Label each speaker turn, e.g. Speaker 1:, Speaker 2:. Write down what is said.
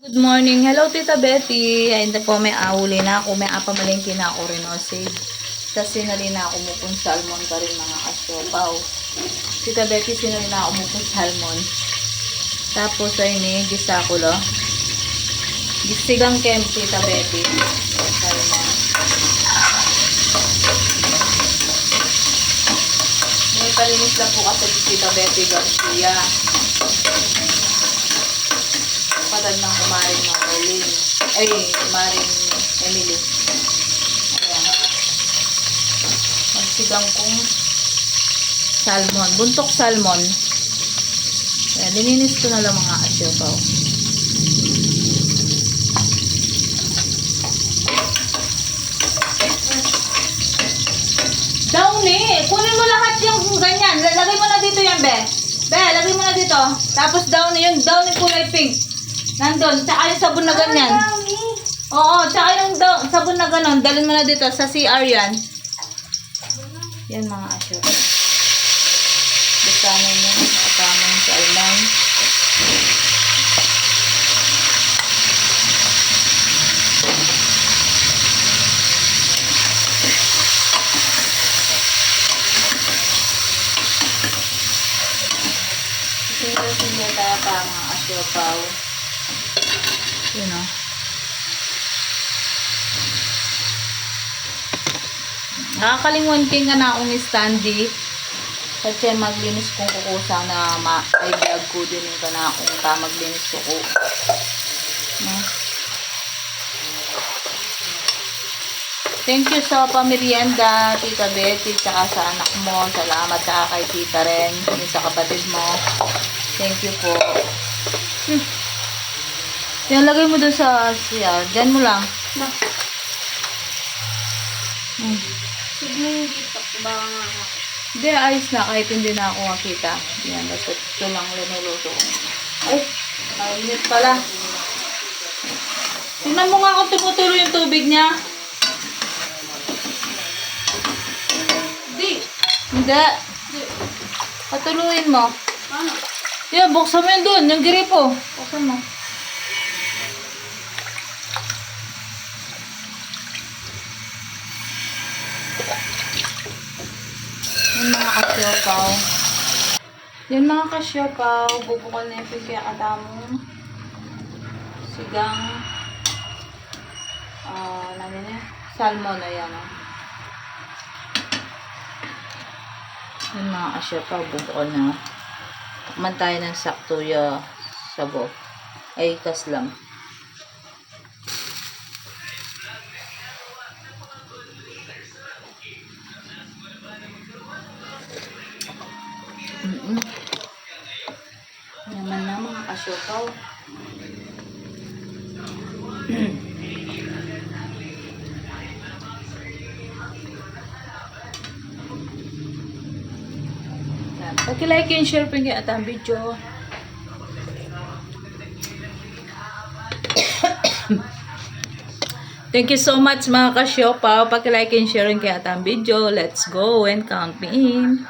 Speaker 1: Good morning. Hello, Tita Betty. Ay, hindi po, may ahuli na ako. May apamalengke na ako rin o save. Tapos sinali na ako mukong salmon ka rin mga kasiopaw. Tita Betty, sinali na ako mukong salmon. Tapos ay ni gisa ko lo. Gisigang kem, Tita Betty. Salmon. May palinis lang po kasi Tita Betty Garcia. Patad ng kumaring Marlene. Ay, kumaring Emily. Ayan. Magsigang kong salmon. Buntok salmon. Ayan, lininis ko na lang mga asiopaw. Downy! Kunin mo lahat yung ganyan. Lagay mo na dito yan, Be. Be, lagay mo na dito. Tapos downy yun. Downy kulay pink. Nandun, tsaka yung sabon na ganyan. Oo, tsaka yung sabon na ganon. Dalhin mo na dito sa CR yan. Yan mga asyo. Buksanin mo. Katamang salmon. Sige tayo pa mga asyo paw. You know. Nakakalingonking ka na akong standy. Kasi maglinis kong kukusa na ma-i-vlog ko din yung ka na akong maglinis ko ko. No? Thank you sa pamerienda, Tita Betty, tsaka sa anak mo. Salamat sa kay Tita rin, sa kapatid mo. Thank you po. Yan, lagay mo doon sa CR. Diyan mo lang. Hindi, ayos na. Kahit hindi na ako makita. Yan, basta ito lang linuluto ko. Ay, mainit pala. Tingnan mo nga kung tumutulo yung tubig niya. Hindi. Patuluin mo. Yan, buksan mo yun doon. Yung gripo. Buksan mo. Yan mga kasyopaw. Yan mga kasyopaw. Bubukal na yung kaya katamong sigang salmon na yan. Yan mga kasyopaw. Bubukal na. Takman tayo ng saktuya sabo. Ay, kaslam. Yaman na mga kasyopaw. Pag-like and share po yung atang video. Thank you so much mga kasyopaw. Pag-like and share yung atang video. Let's go and count me in.